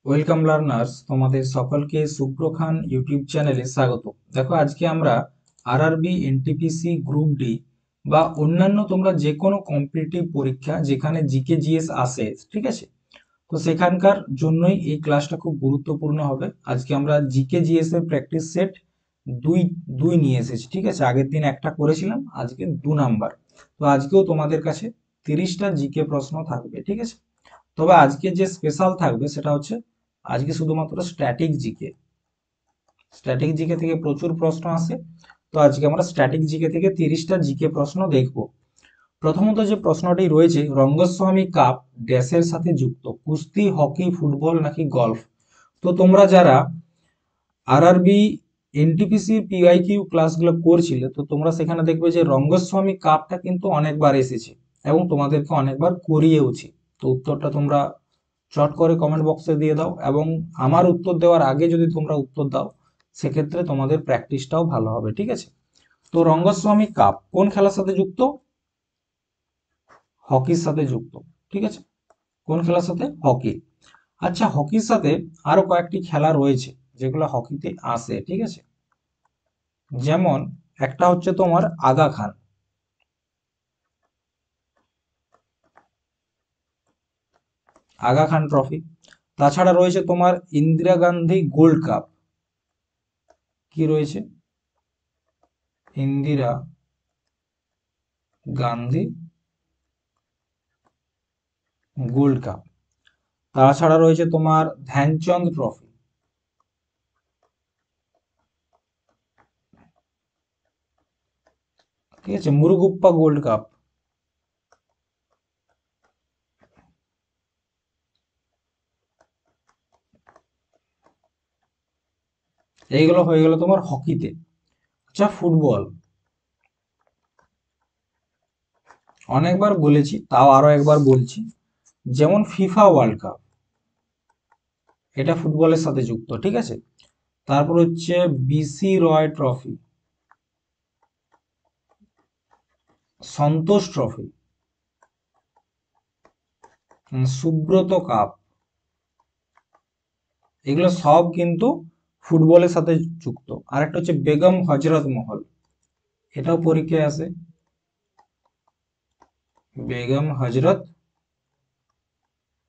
Welcome learners, তোমাদের সকলকে সুপ্রখান YouTube চ্যানেলে স্বাগত। দেখো, আজকে আমরা আরআরবি, এনটিপিসি, গ্রুপ ডি বা অন্যান্য তোমরা যে কোনো কম্পিটিটিভ পরীক্ষা যেখানে জিকে জিএস আসে, ঠিক আছে, তো সেখানকার জন্যই এই ক্লাসটা খুব গুরুত্বপূর্ণ হবে। আজকে আমরা জিকে জিএস এর প্র্যাকটিস সেট দুই দুই নিয়ে এসেছি, ঠিক আছে। আগের দিন একটা করেছিলাম, আজকে 2 নাম্বার। তো আজকেও তোমাদের কাছে 30টা জিকে প্রশ্ন থাকবে, ঠিক আছে। তবে আজকে যে স্পেশাল থাকবে সেটা হচ্ছে আজকে শুধুমাত্র স্ট্যাটিক জিকে থেকে প্রচুর প্রশ্ন আসে। তো আজকে আমরা স্ট্যাটিক জিকে থেকে 30টা জিকে প্রশ্ন দেখব। প্রথমত যে প্রশ্নটি রয়েছে, রঙ্গস্বামী কাপ ড্যাশের সাথে যুক্ত, কুস্তি, হকি, ফুটবল নাকি গলফ। তো তোমরা যারা আরআরবি, এনটিপিসি পিআইকিউ ক্লাসগুলো করছিলে, তো তোমরা সেখানে দেখবে যে রঙ্গস্বামী কাপটা কিন্তু অনেকবার এসেছে এবং তোমাদেরকে অনেকবার করিয়েওছি। তো উত্তরটা তোমরা চট করে কমেন্ট বক্সে দিয়ে দাও, এবং আমার উত্তর দেওয়ার আগে যদি তোমরা উত্তর দাও সেক্ষেত্রে তোমাদের প্র্যাকটিসটাও ভালো হবে, ঠিক আছে। তো রঙ্গস্বামী কাপ কোন খেলার সাথে যুক্ত? হকির সাথে যুক্ত, ঠিক আছে। কোন খেলার সাথে? হকি। আচ্ছা, হকির সাথে আরো কয়েকটি খেলা রয়েছে যেগুলো হকিতে আসে, ঠিক আছে। যেমন একটা হচ্ছে তোমার আগা খান ট্রফি। তাছাড়া রয়েছে তোমার ইন্দিরা গান্ধী গোল্ড কাপ। কি রয়েছে? Indira Gandhi gold cup. তাছাড়া রয়েছে তোমার ধ্যানচাঁদ ট্রফি, ঠিক আছে। মুরুগুপ্পা গোল্ড কাপ। এইগুলো হয়ে গেল তোমার হকিতে। আচ্ছা, ফুটবল অনেকবার বলেছি, তাও আরো একবার বলছি। যেমন ফিফা ওয়ার্ল্ড কাপ, এটা ফুটবলের সাথে যুক্ত, ঠিক আছে। তারপর হচ্ছে বিসি রয় ট্রফি, সন্তোষ ট্রফি, সুব্রত কাপ, এগুলো সব কিন্তু ফুটবলের সাথে যুক্ত। আর একটা হচ্ছে বেগম হজরত মহল, এটাও পরীক্ষায় আসে। বেগম হজরত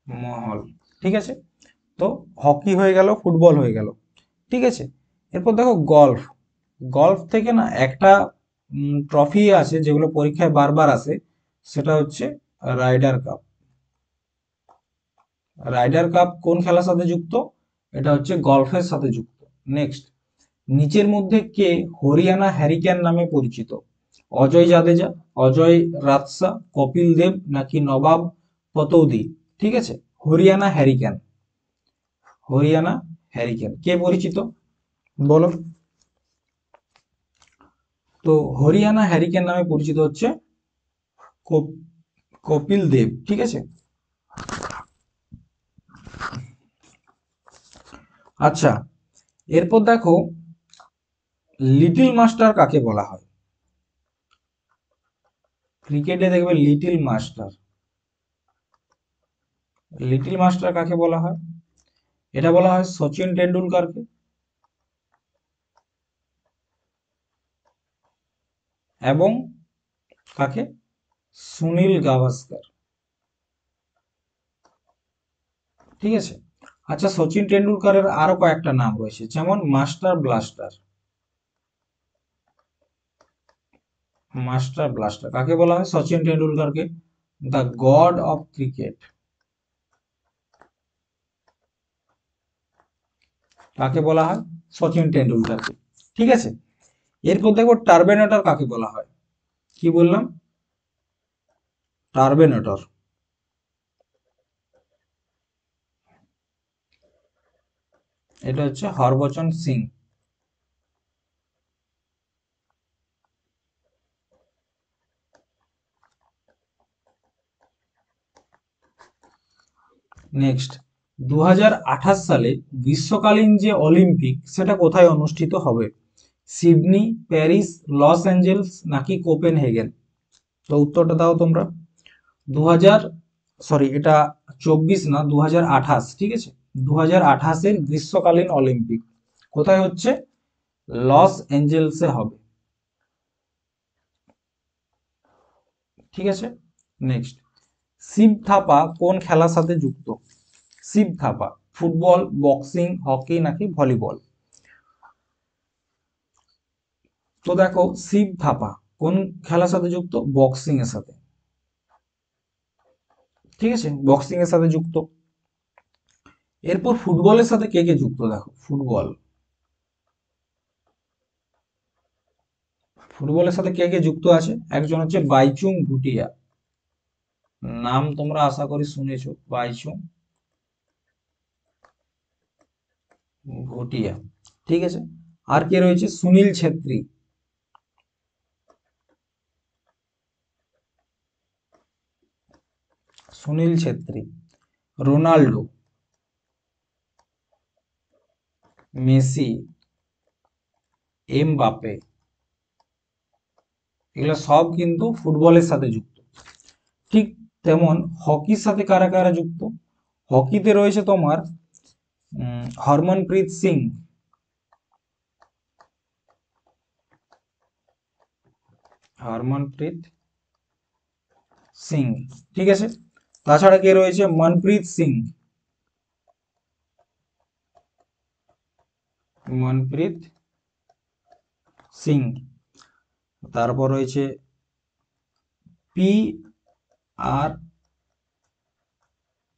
মহল, ঠিক আছে। তো হকি হয়ে গেল, ফুটবল হয়ে গেল, ঠিক আছে। এরপর দেখো গলফ। গলফ থেকে না একটা ট্রফি আছে যেগুলো পরীক্ষায় বারবার আসে, সেটা হচ্ছে রাইডার কাপ। রাইডার কাপ কোন খেলার সাথে যুক্ত? এটা হচ্ছে গলফের সাথে যুক্ত। নেক্সট, নিচের মধ্যে কে হরিয়ানা হ্যারিকেন নামে পরিচিত? অজয় জাদেজা, অজয় রাতসা, কপিল দেব নাকি নবাব পতৌদি। ঠিক আছে, হরিয়ানা হ্যারিকেন। হরিয়ানা হ্যারিকেন কে পরিচিত বলো? তো হরিয়ানা হ্যারিকেন নামে পরিচিত হচ্ছে কপিল দেব, ঠিক আছে। আচ্ছা, এরপর দেখো লিটল মাস্টার কাকে বলা হয়? ক্রিকেটে দেখবে লিটল মাস্টার। লিটল মাস্টার কাকে বলা হয়? এটা বলা হয় সচিন টেন্ডুলকারকে। এবং কাকে? সুনীল গাভাস্কার, ঠিক আছে। আচ্ছা, সচিন টেন্ডুলকারের আরো কয়েকটা নাম রয়েছে, যেমন মাস্টার ব্লাস্টার। মাস্টার ব্লাস্টার কাকে বলা হয়? সচিন টেন্ডুলকারকে দ্য গড অফ ক্রিকেট। কাকে বলা হয়? সচিন টেন্ডুলকারকে, ঠিক আছে। এরপর দেখো টার্বেনেটর কাকে বলা হয়? কি বললাম? টার্বেনেটর। এটা হচ্ছে হরভজন সিং। নেক্সট, 2028 সালে গ্রীষ্মকালীন যে অলিম্পিক সেটা কোথায় অনুষ্ঠিত হবে? সিডনি, প্যারিস, লস অ্যাঞ্জেলস নাকি কোপেনহেগেন। তো উত্তরটা দাও তোমরা। 2000, সরি এটা 24 না, 2028, ঠিক আছে। 2028-এর গ্রীষ্মকালীন অলিম্পিক কোথায় হচ্ছে? লস এঞ্জেলসে হবে। ঠিক আছে, নেক্সট, শিব থাপা কোন খেলার সাথে যুক্ত? Shiva Thapa football, boxing, hockey নাকি ভলিবল? তো দেখো শিব থাপা কোন খেলার সাথে যুক্ত? বক্সিং এর সাথে। ঠিক আছে, বক্সিং এর সাথে যুক্ত। এরপর ফুটবলের সাথে কে কে যুক্ত? দেখো ফুটবলের সাথে কে কে যুক্ত আছে? একজন হচ্ছে বাইচুং ভুটিয়া, নাম তোমরা আশা করি শুনেছো, বাইচুং ভুটিয়া। ঠিক আছে, আর কে রয়েছে? Sunil Chhetri, Sunil Chhetri, Ronaldo, Messi, Mbappe, এগুলো সব কিন্তু ফুটবলের সাথে যুক্ত। ঠিক তেমন হকির সাথে কারা কারা যুক্ত? হকিতে রয়েছে তোমার হরমনপ্রীত সিং, হরমনপ্রীত সিং। ঠিক আছে, তাছাড়া কে রয়েছে? মনপ্রীত সিং, মনপ্রীত সিং। তারপর রয়েছে P R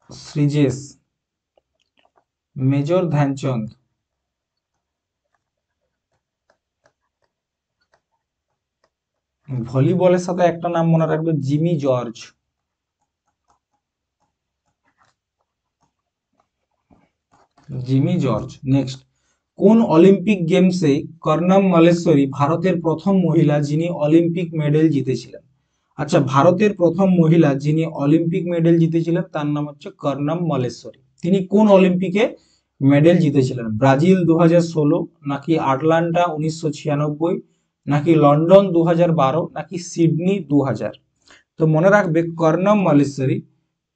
Sreejesh, major Dhyanchand, ভলিবলের সাথে একটা নাম মনে রাখবে, Jimmy George. Jimmy George. Next, কোন অলিম্পিক গেমসে কর্ণম মল্লেশ্বরী ভারতের প্রথম মহিলা যিনি অলিম্পিক মেডেল জিতেছিলেন? আচ্ছা, ভারতের প্রথম মহিলা যিনি অলিম্পিক মেডেল জিতেছিলেন তার নাম হচ্ছে কর্ণম মল্লেশ্বরী। তিনি কোন অলিম্পিকে মেডেল জিতেছিলেন? ব্রাজিল 2016, নাকি আটলান্টা 1996, নাকি লন্ডন 2012, নাকি সিডনি 2000? তো মনে রাখবে কর্ণম মল্লেশ্বরী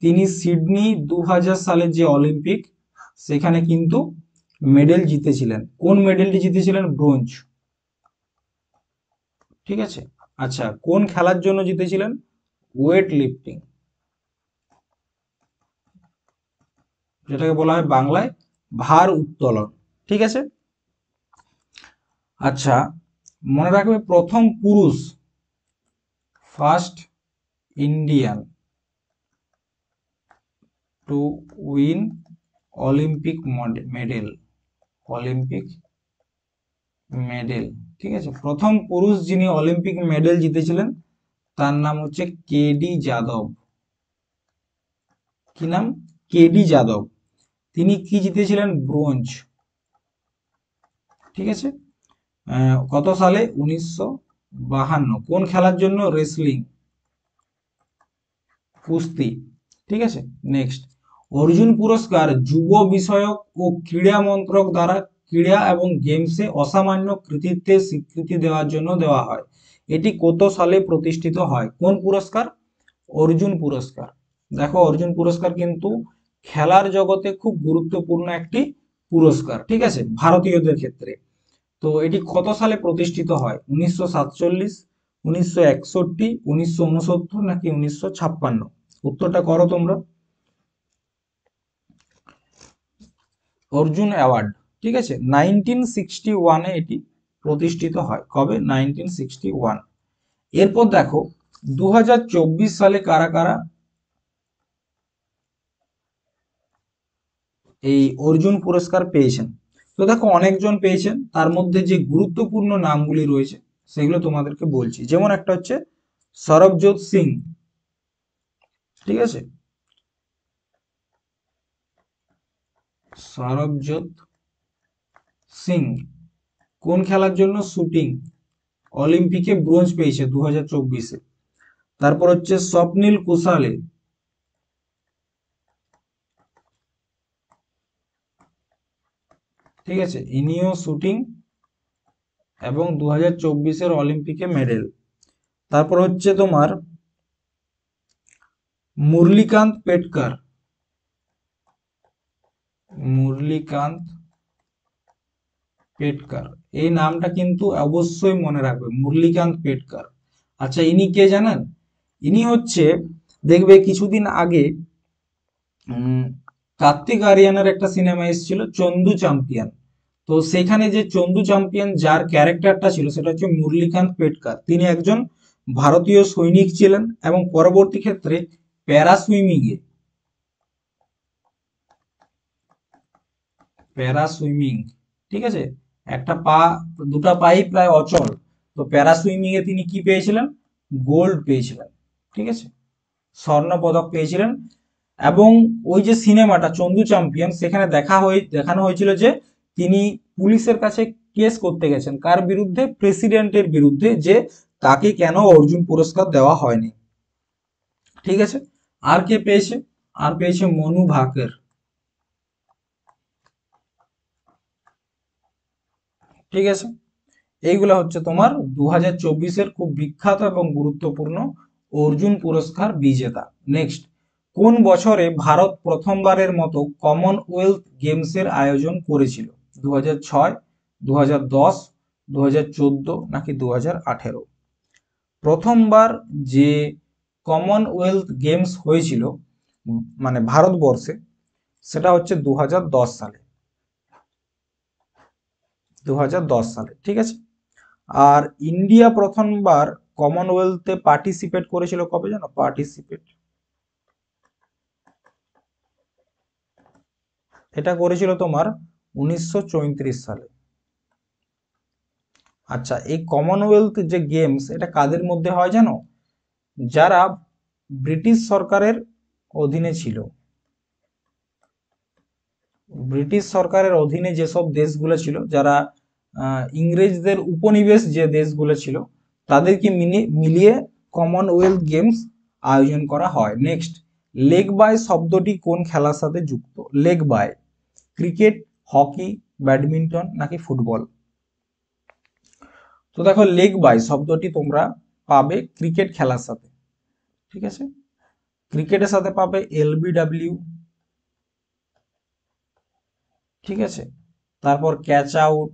তিনি সিডনি 2000 সালের যে অলিম্পিক সেখানে কিন্তু মেডেল জিতেছিলেন। কোন মেডেলটি জিতেছিলেন? ব্রোঞ্জ। ঠিক আছে, আচ্ছা কোন খেলার জন্য জিতেছিলেন? ওয়েট লিফটিং, যেটাকে বলা হয় বাংলায় ভার উত্তোলন। ঠিক আছে, আচ্ছা মনে রাখবে প্রথম পুরুষ, first Indian to win Olympic medal, Olympic medal. ঠিক আছে, প্রথম পুরুষ যিনি অলিম্পিক মেডেল জিতেছিলেন তার নাম হচ্ছে কেডি যাদব। কি নাম? কেডি যাদব। তিনি কি জিতেছিলেন? ব্রোঞ্জ। ঠিক আছে, কত সালে? 1952। কোন খেলার জন্য? রেসলিং, কুস্তি। ঠিক আছে, নেক্সট, অর্জুন পুরস্কার যুব বিষয়ক ও ক্রীড়া মন্ত্রক দ্বারা ক্রীড়া এবং গেমসে অসামান্য কৃতিত্বের স্বীকৃতি দেওয়ার জন্য দেওয়া হয়। এটি কত সালে প্রতিষ্ঠিত হয়? কোন পুরস্কার? অর্জুন পুরস্কার। দেখো অর্জুন পুরস্কার কিন্তু খেলার জগতে খুব গুরুত্বপূর্ণ একটি পুরস্কার। ঠিক আছে, ভারতীয়দের ক্ষেত্রে। তো এটি কত সালে প্রতিষ্ঠিত হয়? 1947, 1961, 1969 নাকি 1956? উত্তরটা করো তোমরা। অর্জুন অ্যাওয়ার্ড। ঠিক আছে, 1961-এ এটি প্রতিষ্ঠিত হয়। কবে? 1961। এরপর দেখো 2024 সালে কারা কারা এই অর্জুন পুরস্কার পেয়েছেন? তো দেখো অনেকজন পেয়েছেন, তার মধ্যে যে গুরুত্বপূর্ণ নামগুলি রয়েছে সেগুলো তোমাদেরকে বলছি। যেমন একটা হচ্ছে সরবজোৎ সিং। ঠিক আছে, সরবজোৎ সিং কোন খেলার জন্য? শুটিং, অলিম্পিকে ব্রোঞ্জ পেয়েছে 2024-এ। তারপর হচ্ছে স্বপ্নিল কুশালে। ঠিক আছে, ইনিও শুটিং এবং 2024-এর অলিম্পিকে মেডেল। তারপর হচ্ছে তোমার মুরলীকান্ত পেটকার, মুরলীকান্ত পেটকার, এই নামটা কিন্তু অবশ্যই মনে রাখবে, মুরলীকান্ত পেটকার। আচ্ছা, ইনি কে জানেন? ইনি হচ্ছে, দেখবে কিছুদিন আগে কার্তিক আরিয়ানের একটা সিনেমা এসেছিল চন্দু চ্যাম্পিয়ন। তো সেখানে যে চন্দু চ্যাম্পিয়ন যার ক্যারেক্টারটা ছিল সেটা হচ্ছে মুরলীকান্ত পেটকার। তিনি একজন ভারতীয় সৈনিক ছিলেন এবং পরবর্তী ক্ষেত্রে প্যারা সুইমিংয়ে প্যারা সুইমিং, ঠিক আছে, একটা পা, দুটা পাই প্রায় অচল, তো প্যারা সুইমিং এ তিনি কি পেয়েছিলেন? গোল্ড পেয়েছিলেন, ঠিক আছে, স্বর্ণ পদক পেয়েছিলেন। এবং ওই যে সিনেমাটা চন্দু চ্যাম্পিয়ন, সেখানে দেখানো হয়েছিল যে তিনি পুলিশের কাছে কেস করতে গেছেন, কার বিরুদ্ধে? প্রেসিডেন্টের বিরুদ্ধে, যে তাকে কেন অর্জুন পুরস্কার দেওয়া হয়নি, ঠিক আছে। আর কে পেয়েছে? আর পেয়েছে মনু ভাকের, ঠিক আছে। এইগুলা হচ্ছে তোমার 2024-এর খুব বিখ্যাত এবং গুরুত্বপূর্ণ অর্জুন পুরস্কার বিজেতা। নেক্সট, কোন বছরে ভারত প্রথমবারের মতো কমনওয়েলথ গেমসের আয়োজন করেছিল? 2006, 2010, 2014 নাকি 2018? প্রথমবার যে কমনওয়েলথ গেমস হয়েছিল মানে ভারতবর্ষে, সেটা হচ্ছে 2010 সালে, 2010 সালে, ঠিক আছে। আর ইন্ডিয়া প্রথমবার কমনওয়েলথে পার্টিসিপেট করেছিল কবে জানো? এটা করেছিল তোমার 1934 সালে। আচ্ছা, এই কমনওয়েলথ যে গেমস, এটা কাদের মধ্যে হয় জানো? যারা ব্রিটিশ সরকারের অধীনে ছিল, ব্রিটিশ সরকারের অধীনে যেসব দেশগুলো ছিল, যারা ইংরেজদের উপনিবেশ যে দেশগুলো ছিল, তাদেরকে মিলিয়ে কমনওয়েলথ গেমস আয়োজন করা হয়। নেক্সট, লেগ বাই শব্দটি কোন খেলার সাথে যুক্ত? Leg by, cricket, hockey, badminton নাকি ফুটবল? তো দেখো, লেগ বাই শব্দটি তোমরা পাবে ক্রিকেট খেলার সাথে, ঠিক আছে। ক্রিকেটের সাথে পাবে এলবিডব্লিউ, ঠিক আছে, তারপর ক্যাচ আউট,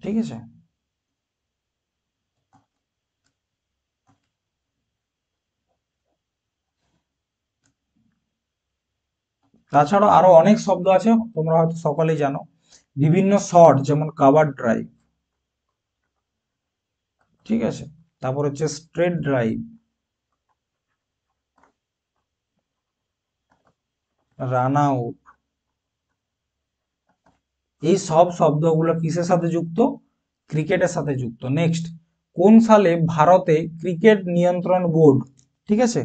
ঠিক আছে। তাছাড়াও আরো অনেক শব্দ আছে, তোমরা হয়তো সকলেই জানো। বিভিন্ন শট, যেমন কাভার ড্রাইভ, ঠিক আছে, তারপর হচ্ছে স্ট্রেট ড্রাইভ, রান আউট। এই সব শব্দগুলো কিসের সাথে যুক্ত? ক্রিকেটের সাথে যুক্ত। নেক্সট, কোন সালে ভারতে ক্রিকেট নিয়ন্ত্রণ বোর্ড, ঠিক আছে,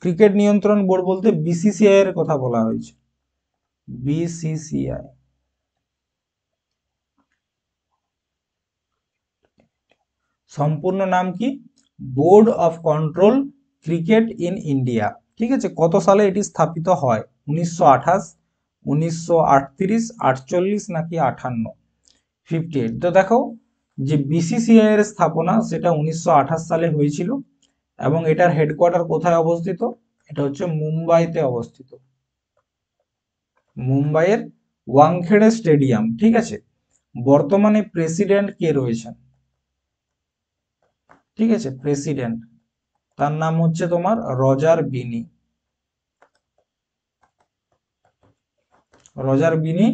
ক্রিকেট নিয়ন্ত্রণ বোর্ড বলতে বিসিসিআই এর কথা বলা হয়েছে, বিসিসিআই, সম্পূর্ণ নাম কি? Board of control cricket in India, ঠিক আছে। কত সালে এটি স্থাপিত হয়? 1928, 1938, 48 নাকি 58? 58। তো দেখো, যে বিসিসিআই এর স্থাপনা সেটা 1928 সালে হয়েছিল এবং এটার হেডকোয়ার্টার কোথায় অবস্থিত? এটা হচ্ছে মুম্বাইতে অবস্থিত, মুম্বাইয়ের ওয়াংখেড়ে স্টেডিয়াম, ঠিক আছে। বর্তমানে প্রেসিডেন্ট কে রয়েছেন? ঠিক আছে, প্রেসিডেন্ট, তার নাম হচ্ছে তোমার রজার বিনি, রজার বিনি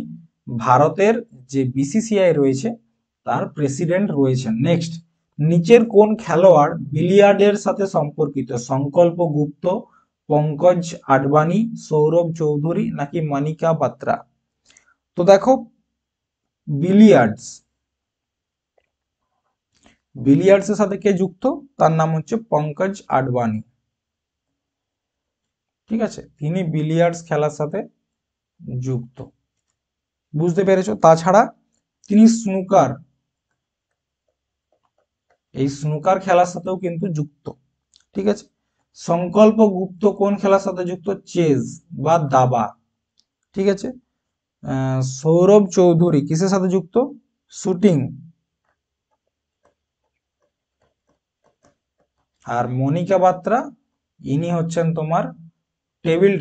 ভারতের যে বিসিসিআই রয়েছে তার প্রেসিডেন্ট রয়েছেন। নেক্সট, নিচের কোন খেলোয়াড় বিলিয়ার্ডের সাথে সম্পর্কিত? সংকল্প গুপ্ত, পঙ্কজ আডবাণী, সৌরভ চৌধুরী নাকি মানিকা বাত্রা? তো দেখো, বিলিয়ার্ডস, বিলিয়ার্ডসের সাথে কে যুক্ত? তার নাম হচ্ছে পঙ্কজ আডবাণী, ঠিক আছে, তিনি বিলিয়ার্ডস খেলার সাথে যুক্ত, বুঝতে পেরেছো? তাছাড়া তিনি স্নুকার, এই স্নুকার খেলার সাথেও কিন্তু যুক্ত, ঠিক আছে। সংকল্প গুপ্ত কোন খেলার সাথে যুক্ত? চেস বা দাবা, ঠিক আছে। সৌরভ চৌধুরী কিসের সাথে যুক্ত? শুটিং, আর মনিকা বাত্রা ইনি হচ্ছেন তোমার টেবিল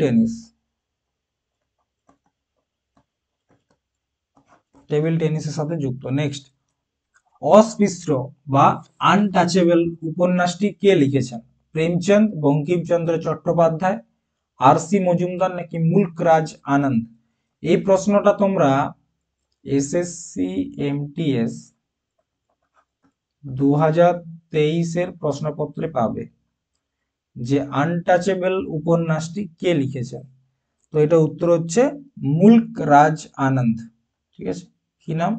টেনিসের সাথে যুক্ত। নেক্সট, অস্পৃশ্য বা আনটাচেবল উপন্যাসটি কে লিখেছেন? প্রেমচন্দ, বঙ্কিমচন্দ্র চট্টোপাধ্যায়, আর.সি. মজুমদার নাকি মুল্করাজ আনন্দ? এই প্রশ্নটা তোমরা এসএসসি এমটিএস 2023-এর প্রশ্নপত্রে পাবে যে আনটাচেবল উপন্যাসটি কে লিখেছেন। তো এটা উত্তর হচ্ছে মুল্করাজ আনন্দ। ঠিক আছে, কি নাম?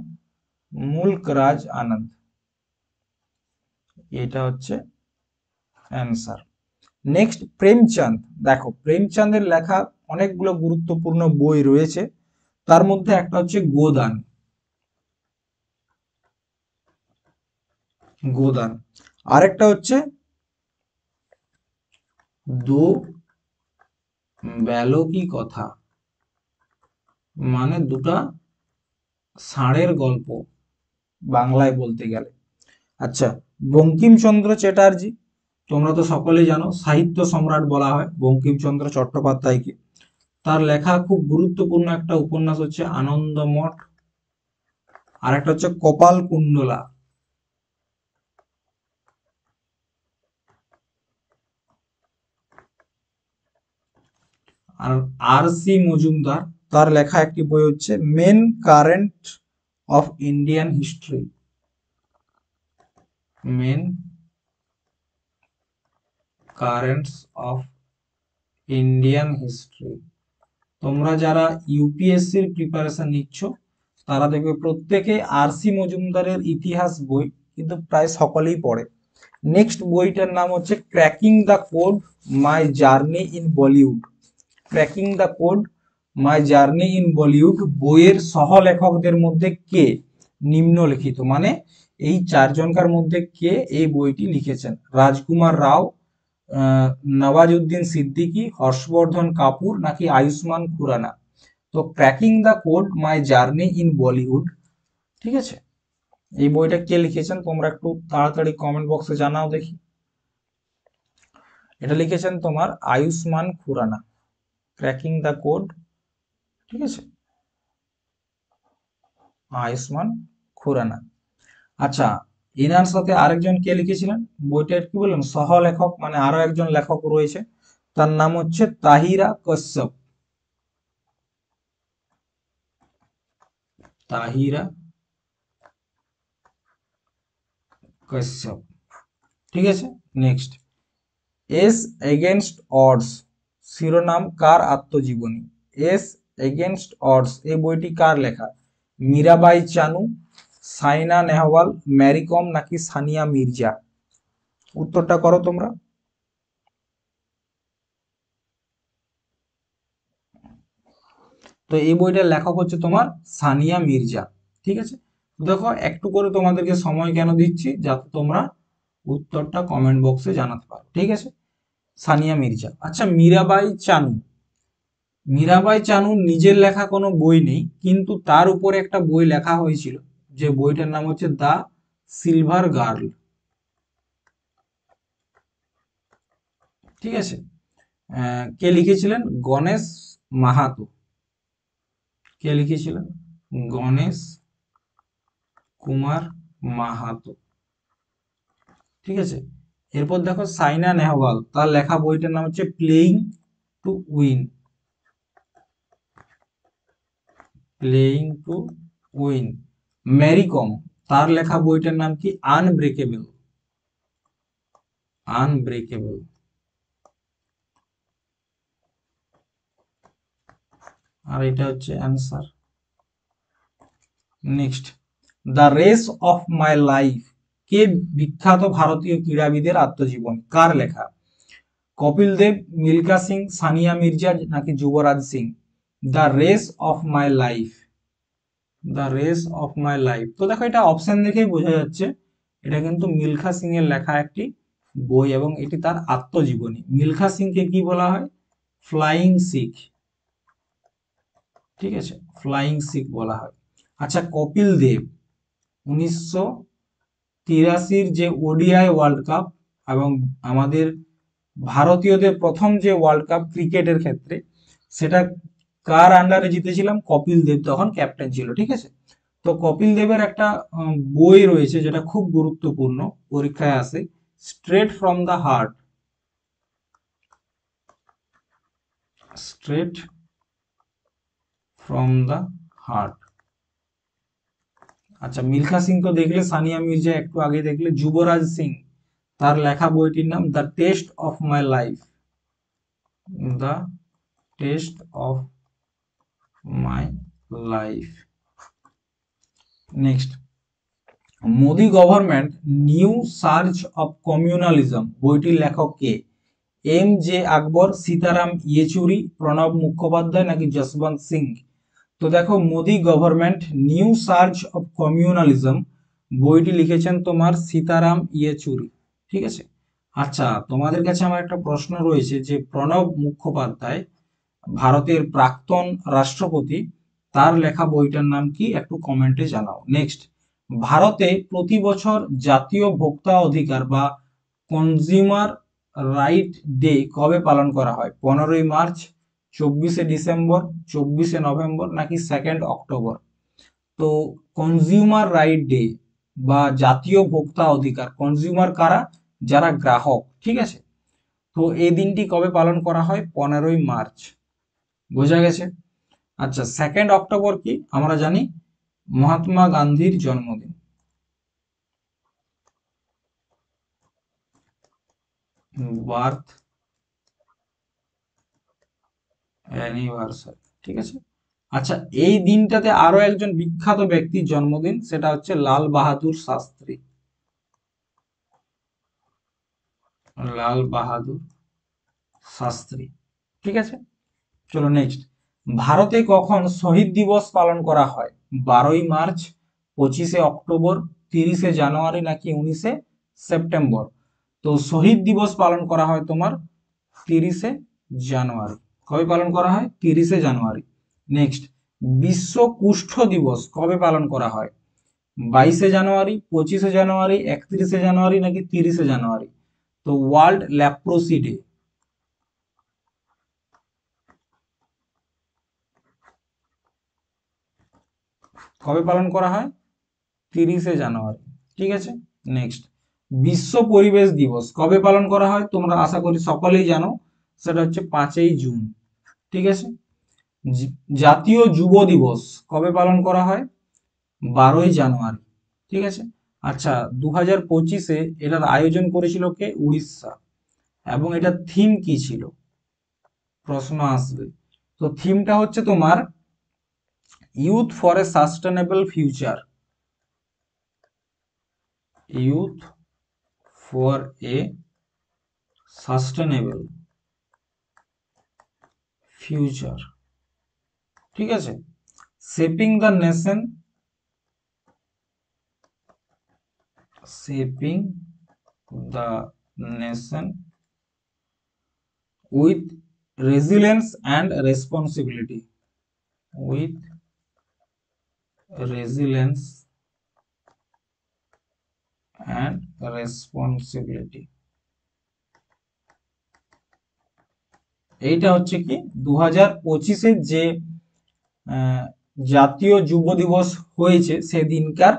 মুল্করাজ আনন্দ, এটা হচ্ছে অ্যান্সার। নেক্সট, প্রেমচাঁদ। দেখো, প্রেমচাঁদের লেখা অনেকগুলো গুরুত্বপূর্ণ বই রয়েছে, তার মধ্যে একটা হচ্ছে গোদান। গোদান আরেকটা হচ্ছে দো ব্যালকি কথা, মানে দুটা ষাঁড়ের গল্প বাংলায় বলতে গেলে। আচ্ছা, বঙ্কিমচন্দ্র চ্যাটার্জি, তোমরা তো সকলেই জানো সাহিত্য সম্রাট বলা হয় বঙ্কিমচন্দ্র চট্টোপাধ্যায়কে। তার লেখা খুব গুরুত্বপূর্ণ একটা উপন্যাস হচ্ছে আনন্দমঠ, আর একটা হচ্ছে কপাল কুণ্ডলা। আর আর.সি. মজুমদার, তার লেখা একটি বই হচ্ছে main current of Indian history. Main currents of Indian history. তোমরা যারা ইউপিএসসির প্রিপারেশন নিচ্ছ তারা দেখবে প্রত্যেকে আর.সি. মজুমদারের ইতিহাস বই কিন্তু প্রায় সকলেই পড়ে। নেক্সট বইটার নাম হচ্ছে cracking the code, my journey in Bollywood. Cracking the code, my journey in Bollywood বইয়ের সহলেখকদের মধ্যে কে? নিম্নলিখিত, মানে এই চারজনকার মধ্যে কে এই বইটি লিখেছেন? রাজকুমার রাও, নওয়াজুদ্দিন সিদ্দিকী, হর্ষবর্ধন কাপুর নাকি আয়ুষ্মান খুরানা? তো cracking the code, my journey in Bollywood, ঠিক আছে, এই বইটা কে লিখেছেন তোমরা একটু তাড়াতাড়ি কমেন্ট বক্সে জানাও দেখি। এটা লিখেছেন তোমার Ayushmann Khurana, cracking the code, ঠিক আছে, আয়ুষ্মান খুরানা। আচ্ছা, এনার সাথে আরেকজন কে লিখেছিলেন বইটার, কি বললাম, সহলেখক, মানে আরো একজন লেখক রয়েছে, তার নাম হচ্ছে তাহিরা কশ্যপ। তাহিরা কশ্যপ, ঠিক আছে। নেক্সট, এস এগেনস্ট অডস শিরোনাম কার আত্মজীবনী? এস এগেনস্ট অডস এই বইটি কার লেখা? মীরাবাই চানু, সাইনা নেহওয়াল, ম্যারি কম নাকি সানিয়া মির্জা? উত্তরটা করো তোমরা। তো এই বইটার লেখক হচ্ছে তোমার সানিয়া মির্জা, ঠিক আছে। দেখো, একটু করে তোমাদেরকে সময় কেন দিচ্ছি, যাতে তোমরা উত্তরটা কমেন্ট বক্সে জানাতে পারো, ঠিক আছে। সানিয়া মির্জা। আচ্ছা, মীরাবাই চানু, মীরাবাই চানুর নিজের লেখা কোনো বই নেই, কিন্তু তার উপরে একটা বই লেখা হয়েছিল, যে বইটার নাম হচ্ছে দ্য সিলভার গার্ল, ঠিক আছে। কে লিখেছিলেন? গণেশ মাহাতো। কে লিখেছিলেন? গণেশ কুমার মাহাতো, ঠিক আছে। এরপর দেখো সাইনা নেহওয়াল, তার লেখা বইটার নাম হচ্ছে playing to win. Playing to win. Mary Kom, তার লেখা বইটার নাম কি? আনব্রেকেবল। আনব্রেকেবল, আর এটা হচ্ছে answer. Next, the race of my life কে বিখ্যাত ভারতীয় ক্রীড়াবিদের আত্মজীবনী? কার লেখা? কপিল দেব, মিল্খা সিং, সানিয়া মির্জা নাকি Yuvraj Singh? The race of my life, the race of my life. তো দেখো, এটা অপশন দেখেই বোঝা যাচ্ছে এটা কিন্তু মিলখা সিং এর লেখা একটি বই, এবং এটি তার আত্মজীবনী। মিলখা সিংকে কি বলা হয়? ফ্লাইং শিখ, ঠিক আছে, ফ্লাইং শিখ বলা হয়। আচ্ছা, কপিল দেব 1983-র যে ওডিআই ওয়ার্ল্ড কাপ এবং আমাদের ভারতীয়দের প্রথম যে ওয়ার্ল্ড কাপ ক্রিকেটের ক্ষেত্রে সেটা কার আন্ডারে জিতেছিলাম? কপিল দেব তখন ক্যাপ্টেন ছিল, ঠিক আছে। তো কপিল দেবের একটা বই রয়েছে যেটা খুব গুরুত্বপূর্ণ, পরীক্ষায় আসে, straight from the heart. Straight from the heart. আচ্ছা, মিলখা সিং তো দেখলে, সানিয়া মির্জা একটু আগে দেখলে, যুবরাজ সিং তার লেখা বইটির নাম the test of my life. The test of my life. Next, Modi government new search of communalism বইটির লেখক কে? এম জে আকবর, সীতারাম ইয়েচুরি, প্রণব মুখোপাধ্যায় নাকি যশবন্ত সিং? তো দেখো, Modi government new search of communalism বইটি লিখেছেন তোমার সীতারাম ইয়েচুরি, ঠিক আছে। আচ্ছা, তোমাদের কাছে আমার একটা প্রশ্ন রয়েছে যে প্রণব মুখোপাধ্যায় ভারতের প্রাক্তন রাষ্ট্রপতি, তার লেখা বইটার নাম কি? একটু কমেন্টে জানাও। নেক্সট, ভারতে প্রতি বছর জাতীয় ভোক্তা অধিকার বা কনজিউমার রাইট ডে কবে পালন করা হয়? 15ই মার্চ, 24শে ডিসেম্বর, 24শে নভেম্বর নাকি 2nd অক্টোবর? তো কনজিউমার রাইট ডে বা জাতীয় ভোক্তা অধিকার, কনজিউমার কারা? যারা গ্রাহক, ঠিক আছে। তো এই দিনটি কবে পালন করা হয়? 15ই মার্চ। বোঝা গেছে? আচ্ছা, 2nd অক্টোবর কি? আমরা জানি মহাত্মা গান্ধীর জন্মদিন, বার্থ অ্যানিভার্সারি, ঠিক আছে। আচ্ছা, এই দিনটাতে আরো একজন বিখ্যাত ব্যক্তির জন্মদিন, সেটা হচ্ছে লাল বাহাদুর শাস্ত্রী। লাল বাহাদুর শাস্ত্রী, ঠিক আছে। চলো নেক্সট, ভারতে কখন শহীদ দিবস পালন করা হয়? 12ই মার্চ, 25শে অক্টোবর, 30শে জানুয়ারি নাকি 19শে সেপ্টেম্বর? তো শহীদ দিবস পালন করা হয় তোমার 30শে জানুয়ারি। কবে পালন করা হয়? 30শে জানুয়ারি। নেক্সট, বিশ্ব কুষ্ঠ দিবস কবে পালন করা হয়? 22শে জানুয়ারি, 25শে জানুয়ারি, 31শে জানুয়ারি নাকি 30শে জানুয়ারি? তো ওয়ার্ল্ড ল্যাপ্রোসি ডে কবে পালন করা হয়? 30শে জানুয়ারি, ঠিক আছে। নেক্সট, বিশ্ব পরিবেশ দিবস কবে পালন করা হয়? তোমরা আশা করি সকলেই জানো, সেটা হচ্ছে 5ই জুন, ঠিক আছে। জাতীয় যুব দিবস কবে পালন করা হয়? 12ই জানুয়ারি, ঠিক আছে। আচ্ছা, 2025-এ এটার আয়োজন করেছিল কে? উড়িষ্যা। এবং এটার থিম কি ছিল? প্রশ্ন আসবে। তো থিমটা হচ্ছে তোমার youth for a sustainable future. Youth for a sustainable future, ঠিক আছে। Shaping the nation, shaping the nation with resilience and responsibility, with resilience and responsibility. এইটা হচ্ছে কি 2025-এর যে জাতীয় যুব দিবস হয়েছে সেদিনকার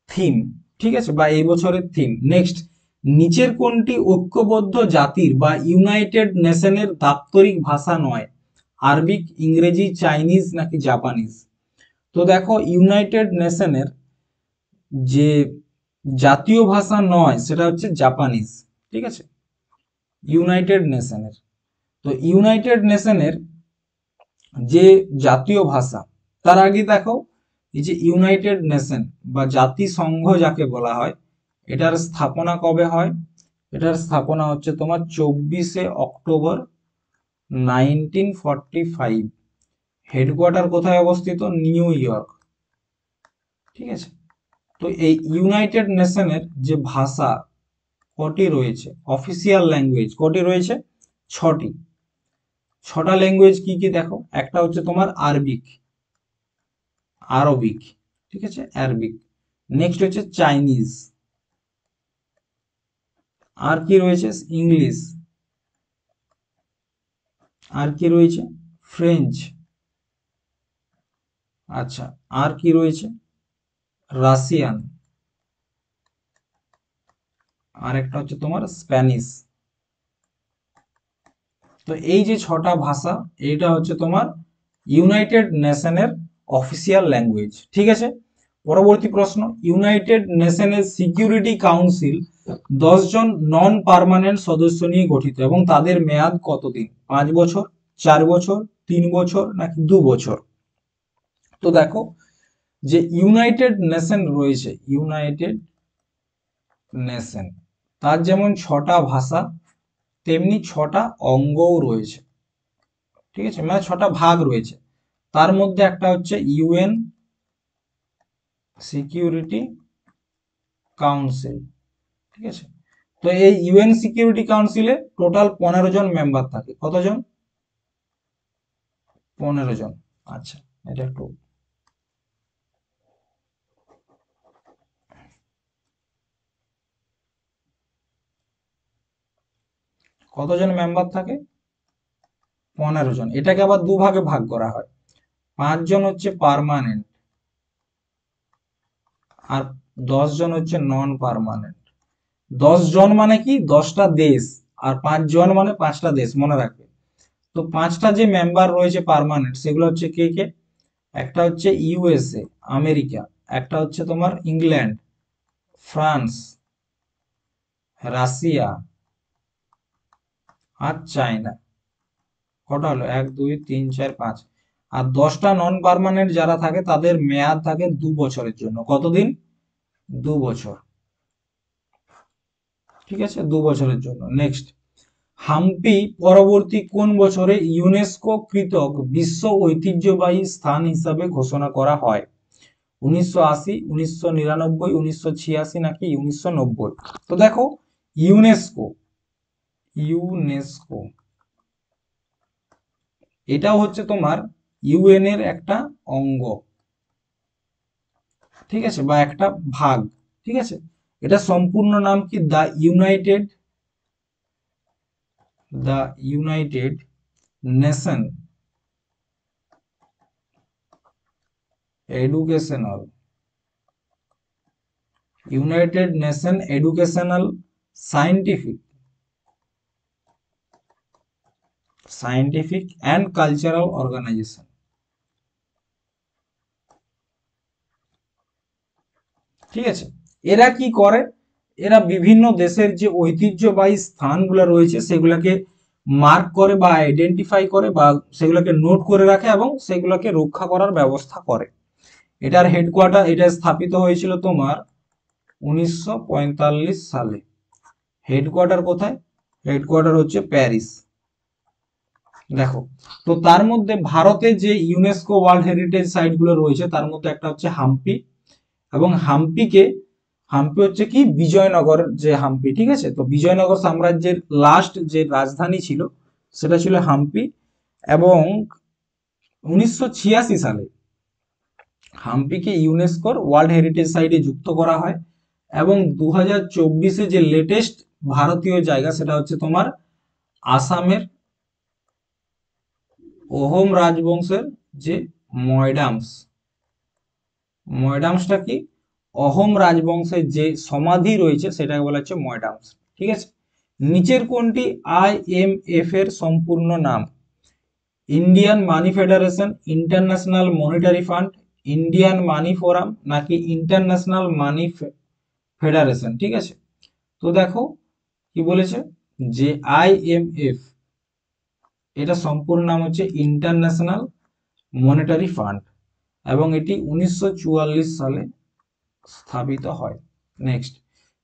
থিম, ঠিক আছে, বা এই বছরের থিম। নেক্সট, নিচের কোনটি ঐক্যবদ্ধ জাতির বা ইউনাইটেড নেশনের দাপ্তরিক ভাষা নয়? আরবিক, ইংরেজি, চাইনিজ নাকি জাপানিজ? তো দেখো, ইউনাইটেড নেশনের যে জাতীয় ভাষা নয় সেটা হচ্ছে জাপানিজ, ঠিক আছে, ইউনাইটেড নেশনের। তো ইউনাইটেড নেশনের যে জাতীয় ভাষা, তার আগে দেখো, এই যে ইউনাইটেড নেশন বা জাতিসংঘ যাকে বলা হয়, এটার স্থাপনা কবে হয়? এটার স্থাপনা হচ্ছে তোমার 24শে অক্টোবর 1945। হেডকোয়ার্টার কোথায় অবস্থিত? নিউ ইয়র্ক, ঠিক আছে। তো এই ইউনাইটেড নেশনের যে ভাষা কটি রয়েছে, অফিসিয়াল ল্যাঙ্গুয়েজ কটি রয়েছে? 6টি। 6টা ল্যাঙ্গুয়েজ কি কি দেখো, একটা হচ্ছে তোমার আরবিক, আরবিক, ঠিক আছে, আরবিক। নেক্সট হচ্ছে চাইনিজ, আর কি রয়েছে? ইংলিশ। আর কি রয়েছে? ফ্রেঞ্চ। আচ্ছা, আর কি রয়েছে? রাশিয়ান। আর একটা হচ্ছে তোমার স্প্যানিশ। তো এই যে ছটা ভাষা, এইটা হচ্ছে তোমার ইউনাইটেড নেশনের অফিসিয়াল ল্যাঙ্গুয়েজ। ঠিক আছে, পরবর্তী প্রশ্ন, ইউনাইটেড নেশনের সিকিউরিটি কাউন্সিল 10 জন নন পার্মানেন্ট সদস্য নিয়ে গঠিত এবং তাদের মেয়াদ কতদিন? 5 বছর, 4 বছর, 3 বছর নাকি 2 বছর? তো দেখো, যে ইউনাইটেড নেশন রয়েছে, ইউনাইটেড নেশন, তার যেমন ছটা ভাষা তেমনি ছটা অঙ্গও রয়েছে। ঠিক আছে, মানে ছটা ভাগ রয়েছে। তার মধ্যে একটা হচ্ছে ইউএন সিকিউরিটি কাউন্সিল। ঠিক আছে, তো এই ইউএন সিকিউরিটি কাউন্সিলে টোটাল 15 জন মেম্বার থাকে। কতজন? 15 জন। আচ্ছা, এটা একটু, কতজন মেম্বার থাকে? 15 জন। এটাকে আবার দুভাগে ভাগ করা হয়। 5 জন হচ্ছে পার্মানেন্ট, আর 10 জন হচ্ছে নন পার্মানেন্ট। 10 জন মানে কি? 10টা দেশ। আর 5 জন মানে 5টা দেশ, মনে রাখবে। তো 5টা যে মেম্বার রয়েছে পার্মানেন্ট, সেগুলো হচ্ছে কে কে? একটা হচ্ছে ইউএসএ, আমেরিকা। একটা হচ্ছে তোমার ইংল্যান্ড, ফ্রান্স, রাশিয়া আর চায়না। কটা হলো? 1 2 3 4 5। আর 10টা নন পার্মানেন্ট যারা থাকে তাদের মেয়াদ থাকে 2 বছরের জন্য। কতদিন? 2 বছর। ঠিক আছে, 2 বছরের জন্য। নেক্সট, হাম্পি পরবর্তী কোন বছরে ইউনেস্কো কৃতক বিশ্ব ঐতিহ্যবাহী স্থান হিসাবে ঘোষণা করা হয়? 1980, 1999, 1986 নাকি 1990? তো দেখো, ইউনেস্কো, ইউনেস্কো এটাও হচ্ছে তোমার ইউএন এর একটা অঙ্গ। ঠিক আছে, বা একটা ভাগ। ঠিক আছে, এটা সম্পূর্ণ নাম কি? The United Nation Educational, United Nation Educational Scientific and Cultural Organisation. ঠিক আছে, এরা কি করে? এরা বিভিন্ন দেশের যে ঐতিহ্যবাহী স্থানগুলো রয়েছে সেগুলোকে মার্ক করে বা আইডেন্টিফাই করে বা সেগুলোকে নোট করে রাখে এবং সেগুলোকে রক্ষা করার ব্যবস্থা করে। এটার হেডকোয়ার্টার, এটা স্থাপিত হয়েছিল তোমার 1945 সালে। হেডকোয়ার্টার কোথায়? হেডকোয়ার্টার হচ্ছে প্যারিস। দেখো, তো তার মধ্যে ভারতে যে ইউনেস্কো ওয়ার্ল্ড হেরিটেজ সাইট গুলো রয়েছে তার মধ্যে একটা হচ্ছে হাম্পি। এবং হাম্পি হচ্ছে কি? বিজয়নগর যে হাম্পি। ঠিক আছে, তো বিজয়নগর সাম্রাজ্যের লাস্ট যে রাজধানী ছিল সেটা ছিল হাম্পি। এবং 1986 সালে হাম্পিকে ইউনেস্কোর ওয়ার্ল্ড হেরিটেজ সাইটে যুক্ত করা হয়। এবং 2024-এ যে লেটেস্ট ভারতীয় জায়গা সেটা হচ্ছে তোমার আসামের অহোম রাজবংশের যে ময়ডামস। ময়ডামসটা কি? অহোম রাজবংশের যে সমাধি রয়েছে সেটাকে বলা হচ্ছে ময়ডামস। ঠিক আছে, নিচের কোনটি আইএমএফ এর সম্পূর্ণ নাম? Indian money federation, international monetary fund, Indian money forum নাকি ইন্টারন্যাশনাল মানি ফেডারেশন? ঠিক আছে, তো দেখো কি বলেছে, যে আইএমএফ এটা সম্পূর্ণ নাম হচ্ছে ইন্টারন্যাশনাল মনিটারি ফান্ড এবং এটি 1944 সালে স্থাপিত হয়। নেক্সট,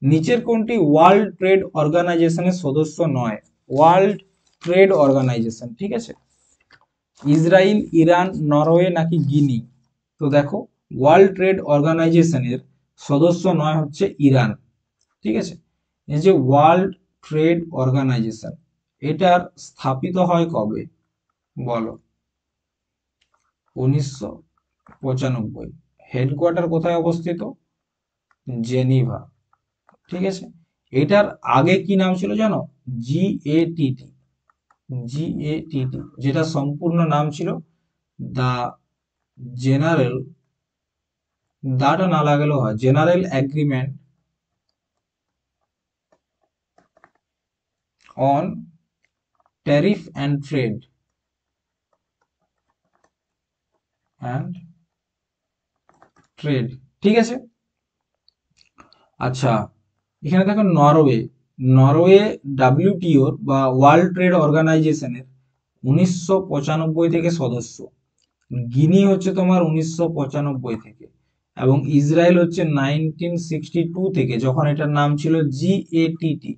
নিচের কোনটি ওয়ার্ল্ড ট্রেড অর্গানাইজেশনের সদস্য নয়? World Trade Organisation. ঠিক আছে, ইসরায়েল, ইরান, নরওয়ে নাকি গিনি? তো দেখো, ওয়ার্ল্ড ট্রেড অর্গানাইজেশনের সদস্য নয় হচ্ছে ইরান। ঠিক আছে, এই যে ওয়ার্ল্ড ট্রেড অর্গানাইজেশন, এটার স্থাপিত হয় কবে বলো? 1995। হেডকোয়ার্টার কোথায় অবস্থিত? জেনিভা। ঠিক আছে, এটার আগে কি নাম ছিল জানো? জিএটিটি। জিএটিটি, যেটা সম্পূর্ণ নাম ছিল দা জেনারেল, দাটা না লাগালেও হয়, general agreement on tariff and trade and trade. ঠিক আছে। আচ্ছা, এখানে দেখো নরওয়ে। নরওয়ে ডাব্লিউটিওর বা ওয়ার্ল্ড ট্রেড অর্গানাইজেশনের 1995 থেকে সদস্য। গিনি হচ্ছে তোমার 1995 থেকে, এবং ইসরায়েল হচ্ছে 1962 থেকে, যখন এটার নাম ছিল জিএটিটি,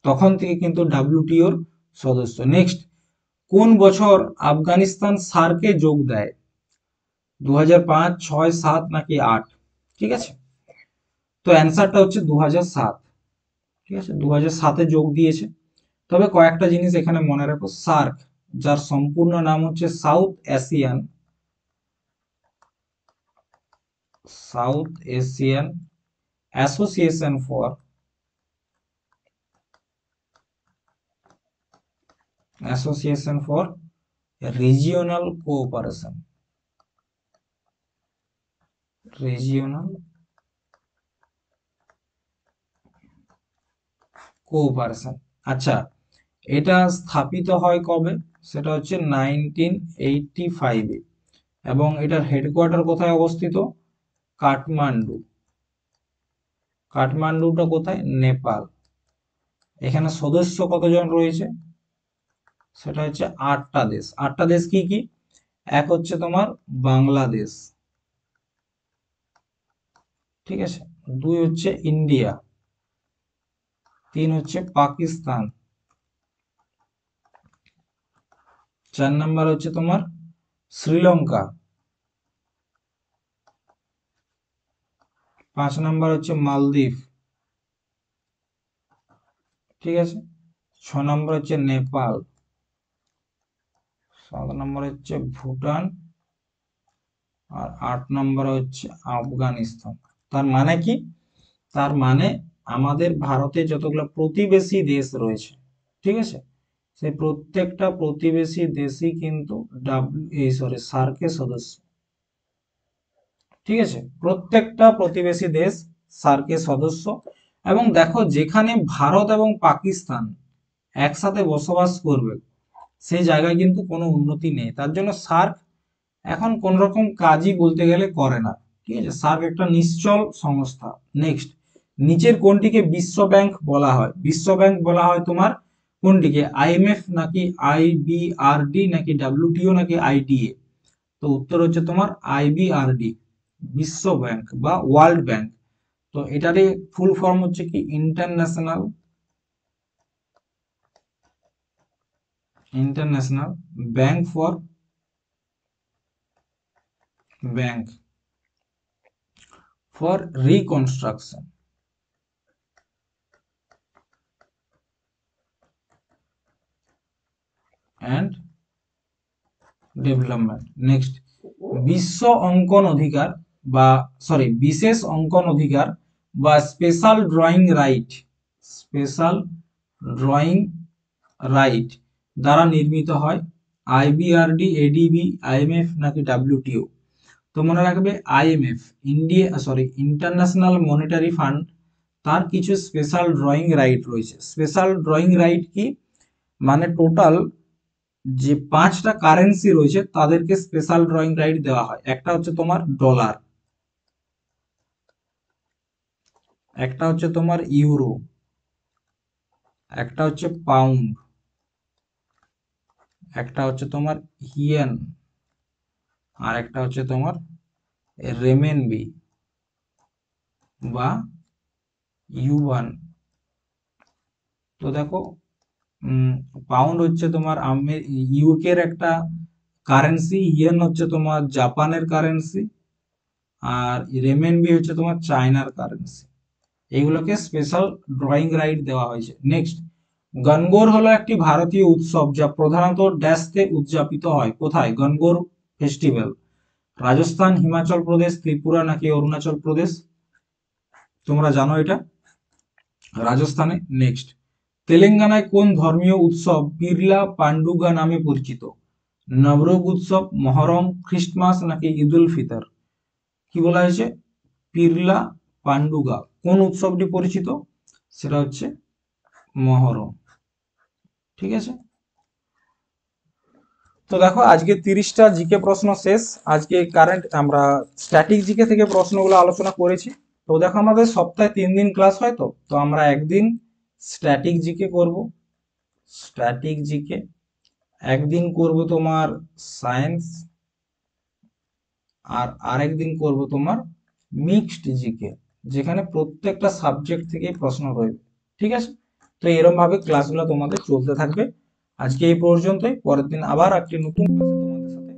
তখন থেকে কিন্তু ডাব্লিউটিওর সদস্য। নেক্সট, কোন বছর আফগানিস্তান সার্কে যোগ দেয়? 2005, 6, 7 নাকি 8? ঠিক আছে, তো অ্যান্সারটা হচ্ছে 2007। ঠিক আছে, 2007-এ যোগ দিয়েছে। তবে কয়েকটা জিনিস এখানে মনে রাখো, সার্ক যার সম্পূর্ণ নাম হচ্ছে south Asian association for regional cooperation. Regional cooperation. আচ্ছা, এটা স্থাপিত হয় কবে? সেটা হচ্ছে 1985-এ, এবং এটার হেডকোয়ার্টার কোথায় অবস্থিত? কাঠমান্ডু। কাঠমান্ডুটা কোথায়? নেপাল। এখানে সদস্য কতজন রয়েছে? সেটা হচ্ছে 8টা দেশ। 8টা দেশ কি কি? এক হচ্ছে তোমার বাংলাদেশ, ঠিক আছে, 2 হচ্ছে ইন্ডিয়া, 3 হচ্ছে পাকিস্তান, 4 নাম্বার হচ্ছে তোমার শ্রীলঙ্কা, 5 নাম্বার হচ্ছে মালদ্বীপ, ঠিক আছে, 6 নাম্বার হচ্ছে নেপাল, 7 নাম্বার হচ্ছে ভুটান, আর 8 নাম্বার হচ্ছে আফগানিস্তান। তার মানে কি? তার মানে আমাদের ভারতে যতগুলো প্রতিবেশী দেশ রয়েছে, ঠিক আছে, সেই প্রত্যেকটা প্রতিবেশী দেশই কিন্তু সার্কের সদস্য। ঠিক আছে, প্রত্যেকটা প্রতিবেশী দেশ সার্কের সদস্য। এবং দেখো, যেখানে ভারত এবং পাকিস্তান একসাথে বসবাস করবে, সেই জায়গায় কিন্তু কোনো উন্নতি নেই। তার জন্য সার্ক এখন কোন রকম কাজই বলতে গেলে করে না। ঠিক আছে, সার্ক একটা নিশ্চল সংস্থা। নেক্সট, নিচের কোনটিকে বিশ্ব ব্যাংক বলা হয়? বিশ্ব ব্যাংক বলা হয় তোমার কোনটিকে? আইএমএফ নাকি আইবিআরডি নাকি ডাব্লিউটিও নাকি আইডিএ? তো উত্তর হচ্ছে তোমার আইবিআরডি, বিশ্ব ব্যাংক বা ওয়ার্ল্ড ব্যাংক। তো এটারই ফুল ফর্ম হচ্ছে কি? International bank for reconstruction and development. Next, বিশ্ব অঙ্কন অধিকার বা বিশেষ অঙ্কন অধিকার বা স্পেশাল ড্রয়িং রাইট দ্বারা নির্মিত হয়? আইবিআরডি, এডিবি, আইএমএফ নাকি ডাব্লিউটিও? তো মনে রাখবে, আইএমএফ, ইন্টারন্যাশনাল মনিটারি ফান্ড, তার কিছু স্পেশাল ড্রয়িং রাইট রয়েছে। স্পেশাল ড্রয়িং রাইট কি? মানে টোটাল যে 5টা কারেন্সি রয়েছে তাদেরকে স্পেশাল ড্রয়িং রাইট দেওয়া হয়। একটা হচ্ছে তোমার ডলার, একটা হচ্ছে তোমার ইউরো, একটা হচ্ছে পাউন্ড, একটা হচ্ছে তোমার ইয়েন, আর একটা হচ্ছে তোমার রেমেনবি বা ইউয়ান। তো দেখো, পাউন্ড হচ্ছে তোমার ইউকের একটা কারেন্সি, ইয়েন হচ্ছে তোমার জাপানের কারেন্সি, আর রেমেনবি হচ্ছে তোমার চায়নার কারেন্সি। এইগুলোকে স্পেশাল ড্রয়িং রাইট দেওয়া হয়েছে। নেক্সট, গনগোর হলো একটি ভারতীয় উৎসব যা প্রধানত ড্যাশতে উদযাপিত হয়। কোথায় গনগোর ফেস্টিভ্যাল? রাজস্থান, হিমাচল প্রদেশ, ত্রিপুরা নাকি অরুণাচল প্রদেশ? তোমরা জানো এটা? রাজস্থানে। নেক্সট, তেলেঙ্গানায় কোন ধর্মীয় উৎসব পিরলা পান্ডুগা নামে পরিচিত? নবরোগ উৎসব, মহরম, খ্রিস্টমাস নাকি ঈদ উল ফিতর? কি বলা হয়েছে? পিরলা পান্ডুগা কোন উৎসবটি পরিচিত? সেটা হচ্ছে মহরম। ঠিক আছে। তো দেখো আজকে 30টা জিকে প্রশ্ন শেষ। আজকে কারেন্ট আমরা স্ট্যাটিক জিকে থেকে প্রশ্নগুলো আলোচনা করেছি। তো দেখো আমাদের সপ্তাহে 3 দিন ক্লাস হয়, তো আমরা একদিন স্ট্যাটিক জিকে করব, স্ট্যাটিক জিকে একদিন করব তোমার সায়েন্স, আর আরেকদিন করব তোমার মিক্সড জিকে, যেখানে প্রত্যেকটা সাবজেক্ট থেকেই প্রশ্ন রয়েছে। ঠিক আছে। তো এরকম ভাবে ক্লাসগুলো তোমাদের চলতে থাকবে। আজকে এই পর্যন্তই, পরের দিন আবার একটি নতুন ক্লাসে তোমাদের সাথে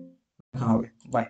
দেখা হবে। বাই।